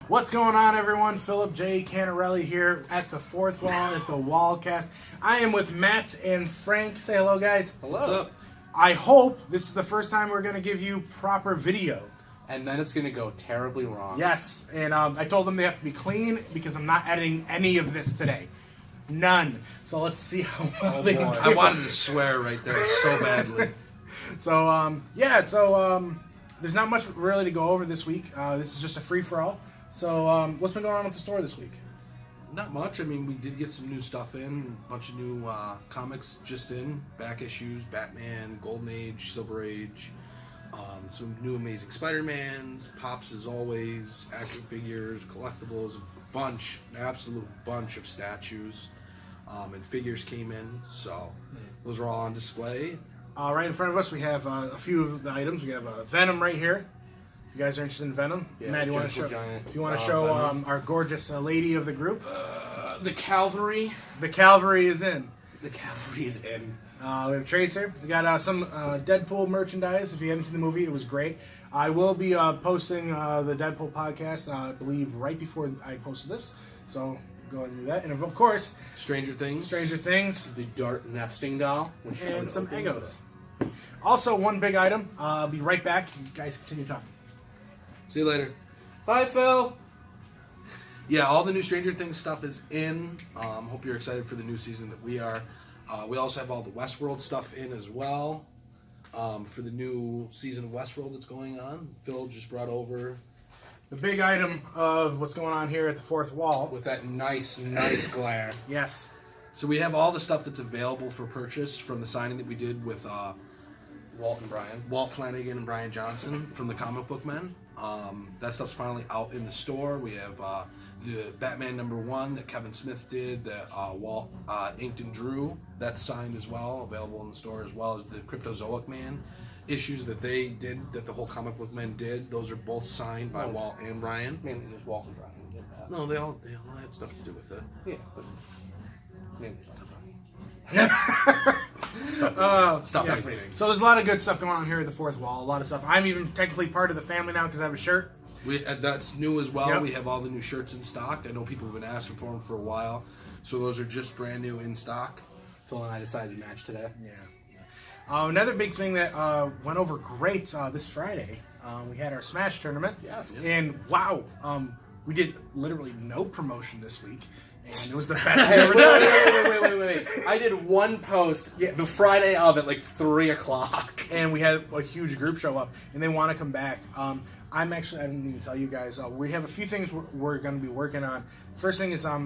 What's going on, everyone? Philip J. Canarelli here at the fourth wall at the Wallcast. I am with Matt and Frank. Say hello, guys. Hello. What's up? I hope this is the first time we're going to give you proper video. And then it's going to go terribly wrong. Yes, and I told them they have to be clean because I'm not editing any of this today. None. So let's see how well they do. I wanted to swear right there so badly. So, there's not much really to go over this week. This is just a free-for-all. So, what's been going on with the store this week? Not much. I mean, we did get some new stuff in. A bunch of new comics just in. Back issues, Batman, Golden Age, Silver Age. Some new Amazing Spider-Mans, Pops as always, action figures, collectibles, an absolute bunch of statues. And figures came in, so those are all on display. Right in front of us, we have a few of the items. We have Venom right here. If you guys are interested in Venom, Yeah, Matt, you want to show? giant, You want to show our gorgeous lady of the group? The Cavalry. The Cavalry is in. The cavalry is in. We have Tracer. We got some Deadpool merchandise. If you haven't seen the movie, it was great. I will be posting the Deadpool podcast, I believe, right before I post this. So go ahead and do that. And of course, Stranger Things. The dart nesting doll. Which and some Eggos. Also, one big item. I'll be right back. You guys continue talking. See you later. Bye, Phil. Yeah, all the new Stranger Things stuff is in. Hope you're excited for the new season that we are. We also have all the Westworld stuff in as well for the new season of Westworld that's going on. Phil just brought over The big item of what's going on here at the fourth wall. with that nice glare. Yes. So we have all the stuff that's available for purchase from the signing that we did with Walt and Brian. Walt Flanagan and Brian Johnson from the Comic Book Men. That stuff's finally out in the store. We have the Batman #1 that Kevin Smith did, that Walt inked and drew. That's signed as well, available in the store, as well as the Cryptozoic Man issues that they did, that the whole Comic Book Men did. Those are both signed by Walt and Brian. Mainly just Walt and Brian did that. No, they all had stuff to do with it. Yeah, but mainly Walt and Brian. Stuff Yeah. everything. So there's a lot of good stuff going on here at the fourth wall. A lot of stuff. I'm even technically part of the family now because I have a shirt. That's new as well. Yep. We have all the new shirts in stock. I know people have been asking for them for a while. So those are just brand new in stock. Phil and I decided to match today. Yeah. Another big thing that went over great this Friday, we had our Smash tournament. Yes. And wow, we did literally no promotion this week. And it was the best we've ever done. Wait. I did one post Yeah. the Friday of at like 3 o'clock. And we had a huge group show up, and they want to come back. I didn't even tell you guys, we have a few things we're going to be working on. First thing is I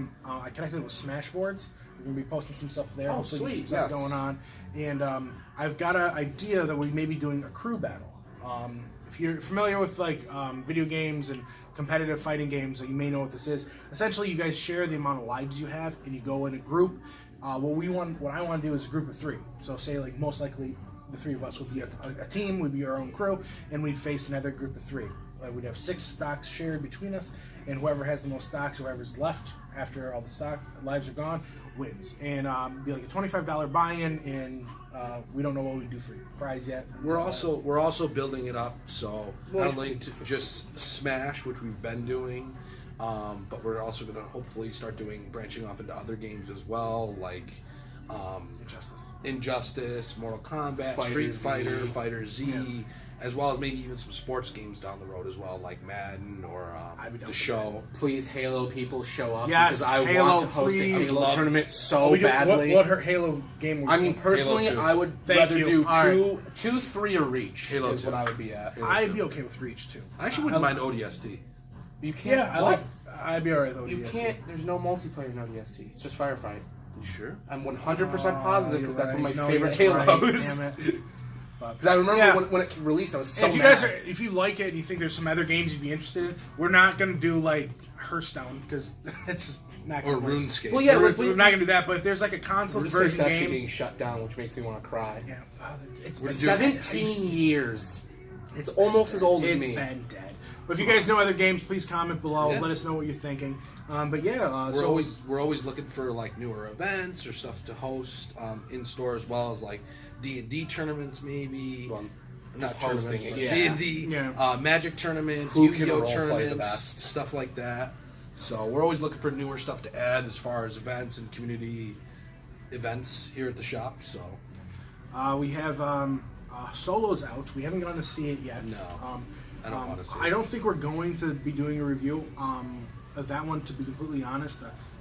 connected with Smashboards. We're going to be posting some stuff there. Oh, hopefully sweet, some stuff yes. going on. And I've got an idea that we may be doing a crew battle. If you're familiar with like video games and competitive fighting games, you may know what this is. Essentially, you guys share the amount of lives you have, and you go in a group. What I want to do is a group of 3. So say like most likely the 3 of us would be a team, we'd be our own crew, and we'd face another group of 3. We'd have 6 stocks shared between us, and whoever has the most stocks, whoever's left after all the stock lives are gone, wins. And be like a $25 buy-in, and we don't know what we do for prize yet. We're also building it up, so not only to just Smash, which we've been doing, but we're also going to hopefully start branching off into other games as well, like Injustice, Mortal Kombat, Street Fighter, Fighter Z, as well as maybe even some sports games down the road as well, like Madden or the show. Please, Halo people, show up, Yes, because I Halo, want to host a please. Halo tournament so badly. What her Halo game would I mean, personally, Halo 2. I would Thank rather you. do All two, 3 or Reach Halo is 2. what I would be at. I'd be okay with Reach too. I actually wouldn't mind ODST. You can't. Yeah, I'd be alright with You ODST. can't. There's no multiplayer in ODST. It's just firefight. You sure? I'm 100% positive because that's one of my favorite You're right. Halos. Damn it. Because I remember Yeah. when it released, I was so if you mad. guys if you like it and you think there's some other games you'd be interested in, we're not gonna do like Hearthstone because it's just not gonna Or work. RuneScape. Well, yeah, We're not gonna do that. But if there's like a console RuneScape's version actually game, being shut down, which makes me want to cry. yeah, it's We're been 17 years. It's almost as old as It's me. been dead. But if you guys know other games, please comment below. Yeah. Let us know what you're thinking. But yeah, We're always looking for like newer events or stuff to host in store, as well as like D&D tournaments maybe. Well, not Just hosting tournaments, it, but yeah. D&D, Yeah. Magic tournaments, Who can Yu-Gi-Oh role play the tournaments, best? stuff like that. So we're always looking for newer stuff to add as far as events and community events here at the shop. So We have Solo's out. We haven't gone to see it yet. No, I don't want to see I it. don't think we're going to be doing a review of that one, to be completely honest.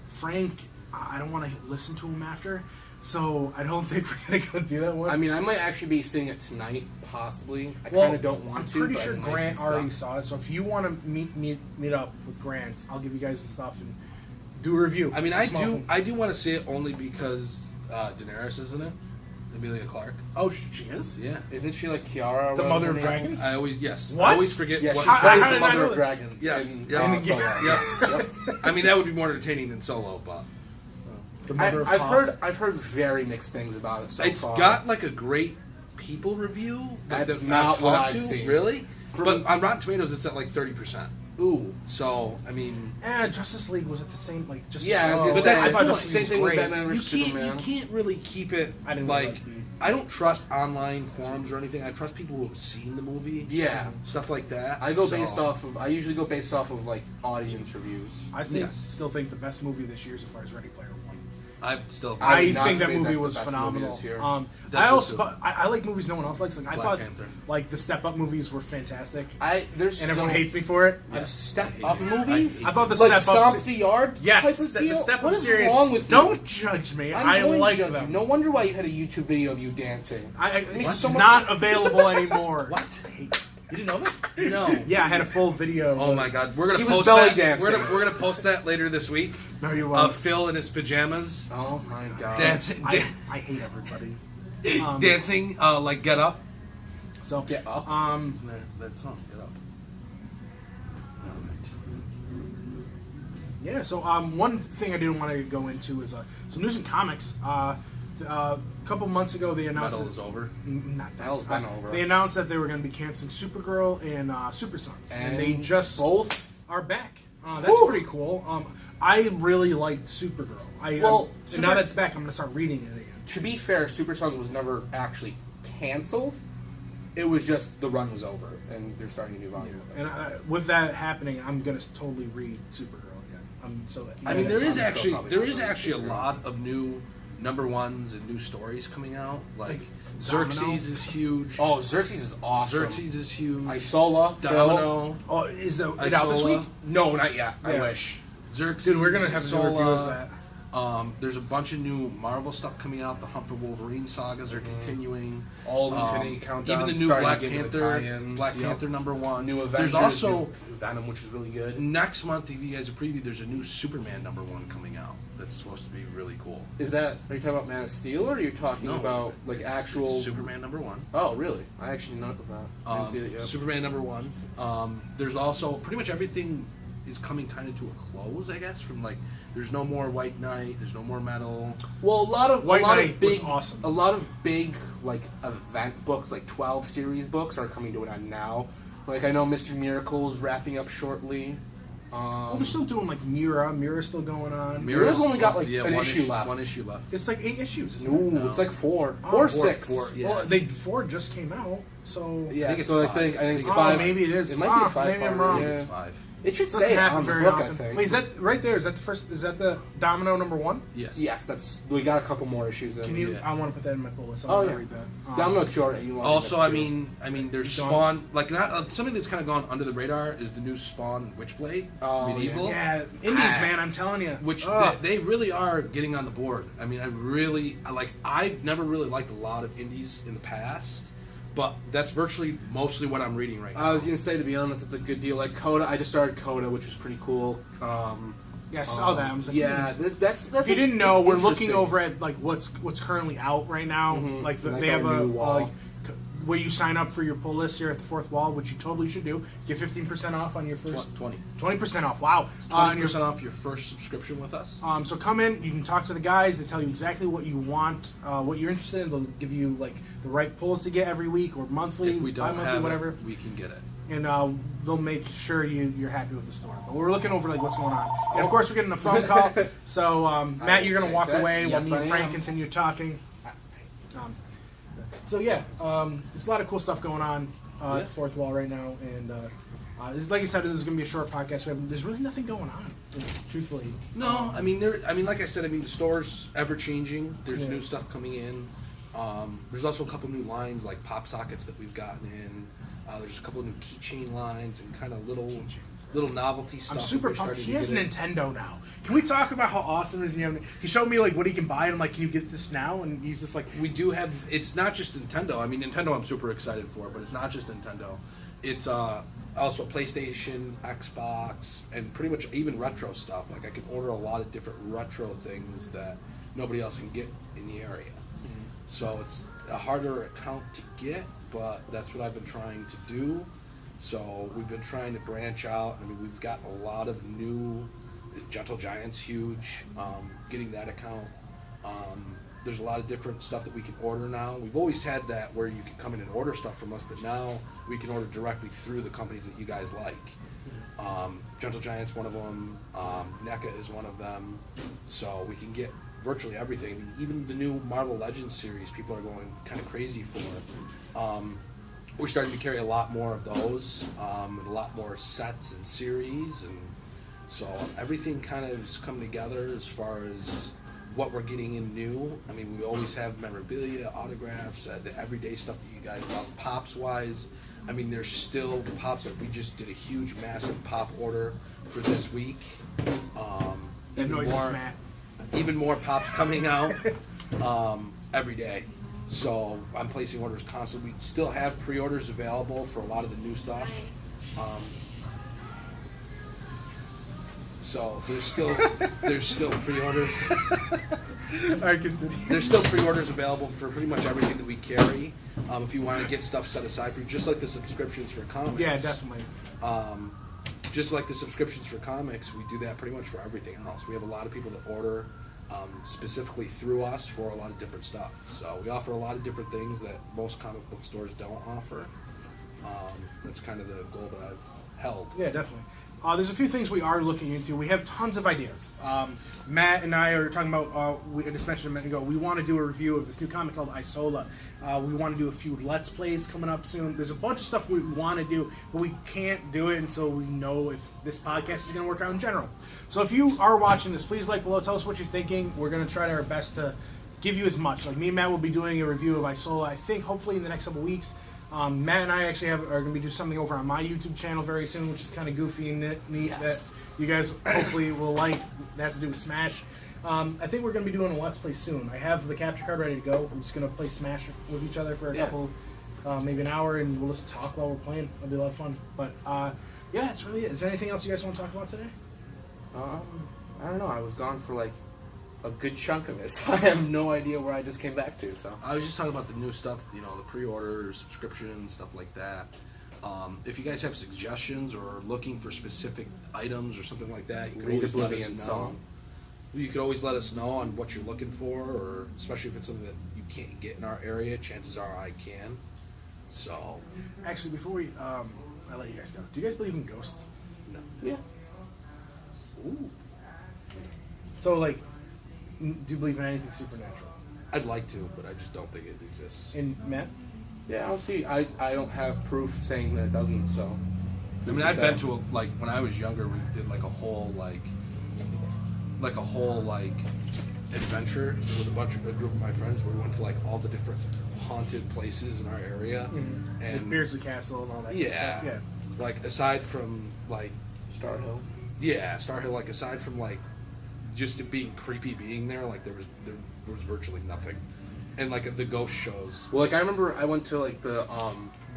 Frank, I don't want to listen to him after, so I don't think we're going to go do that one. I mean, I might actually be seeing it tonight, possibly. I Well, kind of don't want to. I'm pretty but sure I might Grant be already stuck. saw it, so if you want to meet up with Grant, I'll give you guys the stuff and do a review. I mean, A small thing. I do want to see it only because Daenerys is in it, Emilia Clarke. Oh, she is? Yeah, Isn't she like Kiara? or The whatever Mother her of name Dragons? is? I always What? I always forget. Yeah, what she How- plays how the did I Mother know of that? Dragons. Yes, in, yeah. Solo. Yep. I mean, that would be more entertaining than Solo, but The Mother of I've Hoth. heard very mixed things about it so it's far. got like a great people review. That's that not I've what talked I've to, seen. Really? From- But on Rotten Tomatoes, it's at like 30%. Ooh. So I mean, Justice League was at the same, like, just Yeah, I was oh, gonna But say, that's the I thought point. Justice Same League thing was with great. Batman you vs can't Superman. really keep it I didn't really like. like the- I don't trust online forums or anything. I trust people who have seen the movie. Yeah. Stuff like that. I go So- based off of. I usually go based off of like audience reviews. I Yes. still think the best movie this year so far is Ready Player One. I still. I I would not think that say movie that's the was best movie phenomenal. this year. I Deadpool also, too. but I like movies no one else likes. Like I Black thought, Panther. like the Step Up movies were fantastic, There's and everyone still hates me for it. the Step hate Up it. movies. I I thought the like Step Up. Stomp the Yard. Yes, type of the deal? Step Up What is series. wrong with Don't you? judge me. I'm I going like to judge them. you. No wonder why you had a YouTube video of you dancing. It's so much- not available anymore. What? You didn't know this? No. Yeah, I had a full video. Oh my God, we're gonna He was post belly that. dancing. We're gonna post that later this week. No, you Of won't. Phil in his pajamas Oh my god. dancing, I hate everybody. dancing like Get Up. So Get Up? Isn't there that song? Get Up. yeah. So one thing I didn't want to go into is some news in comics. A couple months ago, they announced Metal is over. not that. Metal's been over. They announced that they were going to be canceling Supergirl and Super Sons, and they just both. are back. That's Woo! pretty cool. I really liked Supergirl. Well, and now that's back, I'm going to start reading it again. To be fair, Super Sons was never actually canceled. It was just the run was over, and they're starting a new volume. of it. And with that happening, I'm going to totally read Supergirl again. I mean, there I'm is still actually probably there not is really actually a sure. lot of new #1s and new stories coming out. Like Domino? Xerxes is huge. Oh, Xerxes is awesome. Xerxes is huge. Isola. Phil. Domino. Oh, is it out this Isola. week? No, not yet. I Yeah. wish. Xerxes. Dude, we're going to have to do a review of that. There's a bunch of new Marvel stuff coming out. The Hunt for Wolverine sagas are continuing. All of Infinity Countdown. Even the new starting Black to get into Panther. the tie-ins. Black Yep. Panther #1. New Avengers. There's also new Venom, which is really good. next month. If you guys have previewed, there's a new Superman #1 coming out. That's supposed to be really cool. Is that? Are you talking about Man of Steel, or are you talking No, about like it's actual Superman #1. Oh, really? I actually know that. I didn't see it yet. Superman #1. There's also pretty much everything is coming kind of to a close, I guess. From like, there's no more White Knight. There's no more Metal. Well, a lot of White Knight was big, awesome. a lot of big like event books, like 12 series books, are coming to an end now. Like I know Mr. Miracle is wrapping up shortly. Well, they're still doing like Mira. Mira's still going on. Mira's only got, like, an one issue left. One issue left. It's like 8 issues. Isn't No, it? No. it's like 4, Oh, 4, four, 6. Yeah. Well, 4 just came out, so Yeah, I think it's so I 5. think it's Oh, 5. maybe it is. It might be a 5. Maybe I'm part, wrong. Yeah. It's 5. It should doesn't say it happen on the very book, often. I think. Wait, is that right there? Is that the first? Is that the Domino #1? Yes. Yes, that's we got a couple more issues in. Can you? Yeah. I want to put that in my bullet. So Oh, I'm yeah. gonna read that. Domino 2 already. You want Also, to I miss mean, there's Dawn. Spawn. Like, not something that's kind of gone under the radar is the new Spawn Witchblade Oh, medieval, Yeah, indies, man. I'm telling you. which Ugh. they really are getting on the board. I mean, I've never really liked a lot of indies in the past, but that's virtually mostly what I'm reading right now. I was gonna say, to be honest, it's a good deal. Like Coda, I just started Coda, which was pretty cool. Yeah, I saw that. I was like, yeah, that's. If you didn't know, it's we're looking interesting. over at like what's currently out right now. Mhm. Like Like they have our a new wall. like where you sign up for your pull list here at the Fourth Wall, which you totally should do. Get 15% off on your first 20% off. Wow, on your 20% off your first subscription with us. So come in, you can talk to the guys. They tell you exactly what you want, what you're interested in. They'll give you like the right pulls to get every week or monthly, If we don't bi-monthly, have whatever. it, we can get it. And they'll make sure you're happy with the store. But we're looking over like what's going on. And of course we're getting a phone call. So Matt, you're gonna take walk that. away Yes, while me and I Frank am. continue talking. So yeah, there's a lot of cool stuff going on at Yeah. the Fourth Wall right now, and like I said, this is going to be a short podcast. There's really nothing going on, truthfully. No, I mean like I said, I mean the store's ever changing. There's Yeah. new stuff coming in. There's also a couple new lines like pop sockets that we've gotten in. There's a couple of new keychain lines and kind of little novelty stuff. I'm that super we're pumped. starting He to has get in. Nintendo now. Can we talk about how awesome it is? He showed me like what he can buy, and I'm like, can you get this now? And he's just like, We do have. It's not just Nintendo. I mean, Nintendo I'm super excited for, but it's not just Nintendo. It's also PlayStation, Xbox, and pretty much even retro stuff. Like I can order a lot of different retro things that nobody else can get in the area. So it's a harder account to get, but that's what I've been trying to do. So we've been trying to branch out. I mean, we've got a lot of new. Gentle Giant's huge. Getting that account. There's a lot of different stuff that we can order now. We've always had that where you can come in and order stuff from us, but now we can order directly through the companies that you guys like. Gentle Giant's one of them. NECA is one of them. So we can get virtually everything. I mean, even the new Marvel Legends series, people are going kind of crazy for. We're starting to carry a lot more of those, and a lot more sets and series, and so everything kind of has come together as far as what we're getting in new. I mean, we always have memorabilia, autographs, the everyday stuff that you guys love. Pops wise, I mean, there's still the pops that we just did a huge, massive pop order for this week. that noise is Matt. Even more pops coming out every day. So I'm placing orders constantly. We still have pre-orders available for a lot of the new stuff. So there's still pre-orders. All right, continue. There's still pre-orders available for pretty much everything that we carry. If you want to get stuff set aside for you, just like the subscriptions for comics. Yeah, definitely. Just like the subscriptions for comics, we do that pretty much for everything else. We have a lot of people that order specifically through us for a lot of different stuff. So we offer a lot of different things that most comic book stores don't offer. That's kind of the goal that I've held. Yeah, definitely. There's a few things we are looking into. We have tons of ideas. Matt and I are talking about, we just mentioned a minute ago, we want to do a review of this new comic called Isola. We want to do a few Let's Plays coming up soon. There's a bunch of stuff we want to do, but we can't do it until we know if this podcast is going to work out in general. So if you are watching this, please like below, tell us what you're thinking. We're going to try our best to give you as much. Like me and Matt will be doing a review of Isola, I think, hopefully in the next couple weeks. Matt and I actually are going to be doing something over on my YouTube channel very soon, which is kind of goofy and neat that you guys hopefully will like. That has to do with Smash. I think we're going to be doing a Let's Play soon. I have the capture card ready to go. We're just going to play Smash with each other for a couple, maybe an hour, and we'll just talk while we're playing. It'll be a lot of fun. But yeah, that's really it. Is there anything else you guys want to talk about today? I don't know. I was gone for like a good chunk of it, so I have no idea where I just came back to. So I was just talking about the new stuff, you know, the pre-orders, subscriptions, stuff like that. If you guys have suggestions or looking for specific items or something like that, you can always let us know. You could always let us know on what you're looking for, or especially if it's something that you can't get in our area. Chances are I can. So Actually, before I let you guys go, do you guys believe in ghosts? no. yeah, Ooh. So, like, do you believe in anything supernatural? I'd like to, but I just don't think it exists. And Matt? yeah. I'll see. I don't have proof saying that it doesn't. So I mean, I've been to like when I was younger, we did like a whole adventure with a group of my friends where we went to like all the different haunted places in our area, Like and Beardsley Castle and all that kind of yeah, stuff. Yeah. like aside from like Star Hill. Star Hill, like aside from like just it being creepy being there, like there was virtually nothing, and like the ghost shows. Well, like I remember I went to like the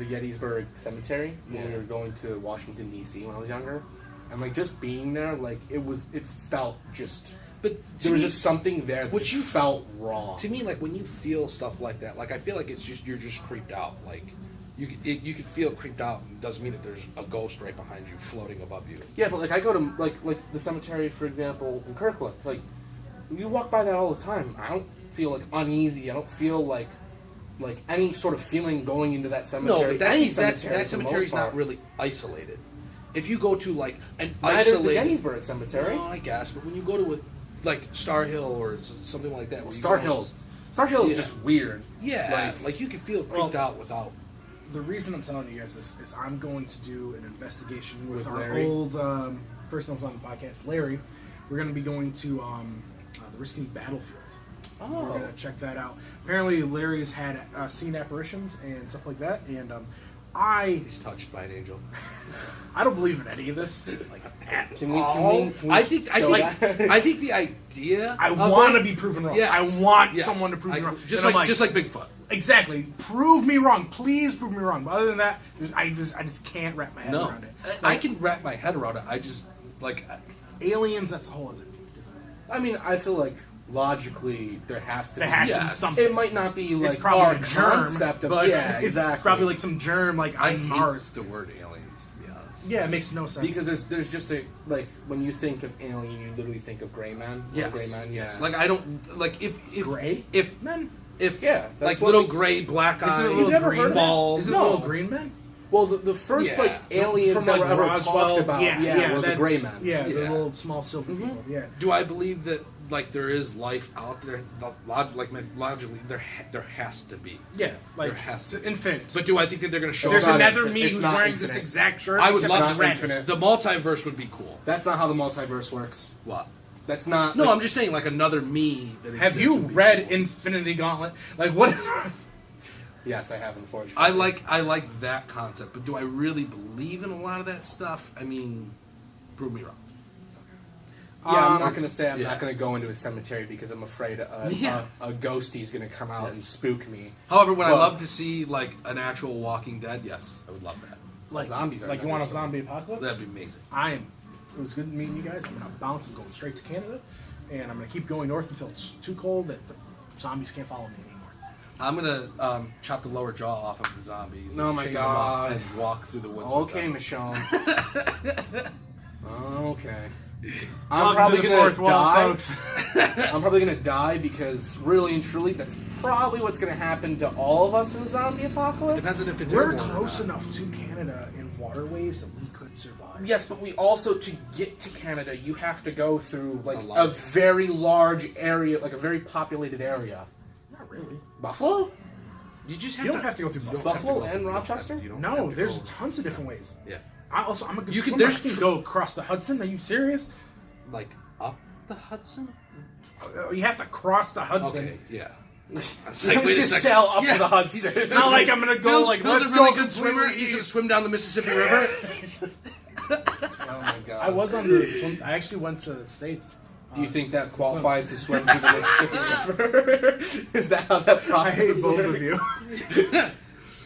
Gettysburg Cemetery when we Yeah. were going to Washington D.C. when I was younger, and like just being there, like it felt just. But There was just something there that What you- felt wrong. to me, like when you feel stuff like that, like I feel like it's just you're just creeped out. Like you could feel creeped out. It doesn't mean that there's a ghost right behind you floating above you. Yeah, but like I go to like the cemetery, for example, in Kirkland. Like you walk by that all the time. I don't feel like uneasy. I don't feel like any sort of feeling going into that cemetery. No, but Any that cemetery, for the cemetery's most part. not really isolated. If you go to like an Neither is the isolated, Gettysburg Cemetery. no, I guess, but when you go to like Star Hill or something like that, where Star you go, Hills. Star Hill is Yeah. just weird. Yeah, like you can feel creeped out without. The reason I'm telling you guys this is I'm going to do an investigation with our Larry? old person that was on the podcast, Larry. We're going to be going to the Risky Battlefield. Oh. We're going to check that out. Apparently, Larry has had seen apparitions and stuff like that, and He's touched by an angel. I don't believe in any of this. Like, at Can we all. I think show that? I think the idea. I of want to it- be proven wrong. Yes. I want Yes. someone to prove me wrong. Just And I'm like Bigfoot. Exactly. Prove me wrong. Please prove me wrong. But other than that, I just can't wrap my head No, around it. I can wrap my head around it. I just like. Aliens, that's a whole other. I mean, I feel like logically there has to There be. has to be Yes. something. It might not be It's like probably our a germ, concept of but yeah, it's exactly. probably like some germ like I on hate Mars. the word aliens, to be honest. Yeah, it makes no sense. because there's just a like when you think of alien, you literally think of gray man. Yes. Gray man. Yes. Yeah. Like I don't like if Gray? if Men? if Yeah, that's like what little we- gray black Isn't it eye a little never green heard that? bald. Is it No. a little green man? well, the first Yeah. like aliens From, that like, were ever Roswell? talked about, were the that- gray man. Yeah, the Yeah. little small silver people. Yeah. Do I believe that like there is life out there? Like logically, there has to be. Yeah, like There has to it's be. infinite. But do I think that they're going to show There's us? not another infinite. me It's who's not wearing this infinite. exact shirt. I would except love it's not red. infinite. The multiverse would be cool. That's not how the multiverse works. What? That's not. No, like, I'm just saying like another me. That Have exists you would be read cool. Infinity Gauntlet? Like what? Yes, I have, unfortunately. I like that concept, but do I really believe in a lot of that stuff? I mean, prove me wrong. Yeah, I'm Um, not gonna say I'm yeah. not gonna go into a cemetery because I'm afraid Yeah. a ghostie's gonna come out and Yes. spook me. However, would I Well- love to see like an actual Walking Dead? Yes, I would love that. like zombies are Like you want a dinosaurs. zombie apocalypse? That'd be amazing. I am. It was good meeting you guys. I'm gonna bounce. I'm going straight to Canada, and I'm gonna keep going north until it's too cold that the zombies can't follow me anymore. I'm gonna chop the lower jaw off of the zombies. Oh and my chain them up God. And walk through the woods. Okay, with them. Michonne. Okay. I'm Welcome probably to the gonna fourth wall, die. folks. I'm probably gonna die because really and truly, that's probably what's gonna happen to all of us in the zombie apocalypse. Depends on if it's We're airborne or close not. enough to Canada in waterways that we could survive. Yes, but we also, to get to Canada, you have to go through like A a large- very large area, like a very populated area. Not really. Buffalo? You just You don't have to go through you don't Buffalo have to go and through- Rochester? you don't No, have to there's go- tons of different ways. Yeah, I'm a good You can- swimmer. there's I can tr- go across the Hudson. Are you serious? like up the Hudson. You have to cross the Hudson. Okay, yeah. I'm just wait a gonna second. sail up Yeah. to the Hudson. It's not like I'm gonna go Bill's, like Bill's let's a really go good swimmer. completely He's gonna east. swim down the Mississippi River. Oh my god. I was on the swim. I actually went to the States. Do you think that qualifies to swim through the Mississippi River? Is that how that I process hate both works? of you.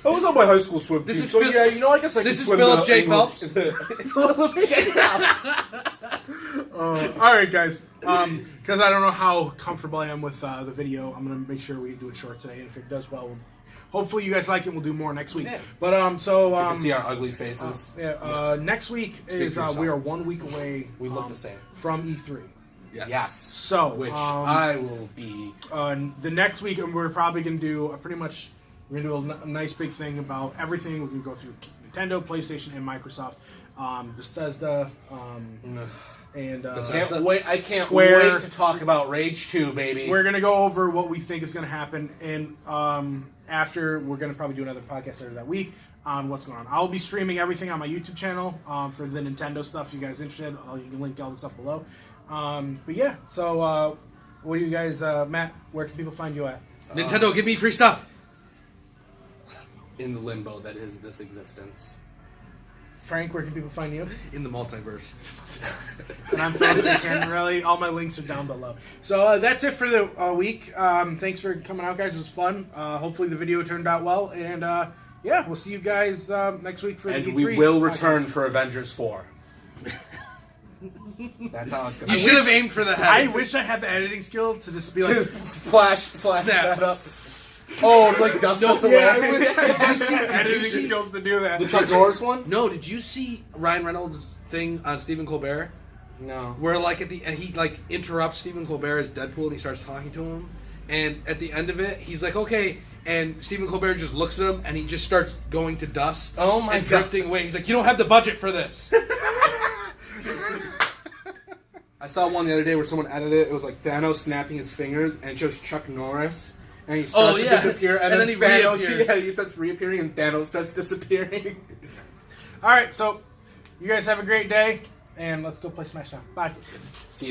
I was on my high school swim This team, is so Phil- yeah, you know, I guess I this can is swim Philip the J. English- Phelps. Philip J. Phelps. All right, guys. Because I don't know how comfortable I am with the video, I'm gonna make sure we do it short today. And if it does well, hopefully you guys like it. We'll do more next week. Yeah. But Get to see our ugly faces. next week Speak is for yourself. we are 1 week away. We look the same. from E3. Yes. Yes. So Which I I will be. the next week, and we're probably gonna do pretty much. We're gonna do a nice big thing about everything. We're gonna go through Nintendo, PlayStation, and Microsoft, Bethesda, and Can't wait! I can't Square. wait to talk about Rage 2, baby. we're gonna go over what we think is gonna happen. And after, we're gonna probably do another podcast later that week on what's going on. I'll be streaming everything on my YouTube channel for the Nintendo stuff. If you guys interested, you can link all this up below. But yeah, so what do you guys, Matt? Where can people find you at? Nintendo, give me free stuff. In the limbo that is this existence. Frank, where can people find you? In the multiverse. And I'm Phil Canarelli. All my links are down below. So that's it for the week. Thanks for coming out, guys. It was fun. Hopefully the video turned out well. And yeah, we'll see you guys next week for the And E3 we will podcast. return for Avengers 4. That's how it's gonna You be. should have aimed for the head. I wish I had the editing skill to just be like, flash Snap. that up. Oh, like dust us away. yeah, I wish I had the editing skills to do that. The Chuck Norris one? No, did you see Ryan Reynolds' thing on Stephen Colbert? No. Where like at the he like interrupts Stephen Colbert as Deadpool and he starts talking to him, and at the end of it he's like, okay, and Stephen Colbert just looks at him and he just starts going to dust. Oh my and God. drifting away. He's like, you don't have the budget for this. I saw one the other day where someone edited it. It was like Thanos snapping his fingers, and it shows Chuck Norris, And he starts Oh, to yeah. disappear, and then he Thanos, reappears. yeah, he starts reappearing, and Thanos starts disappearing. All right, so you guys have a great day, and let's go play Smash now. Bye. See you.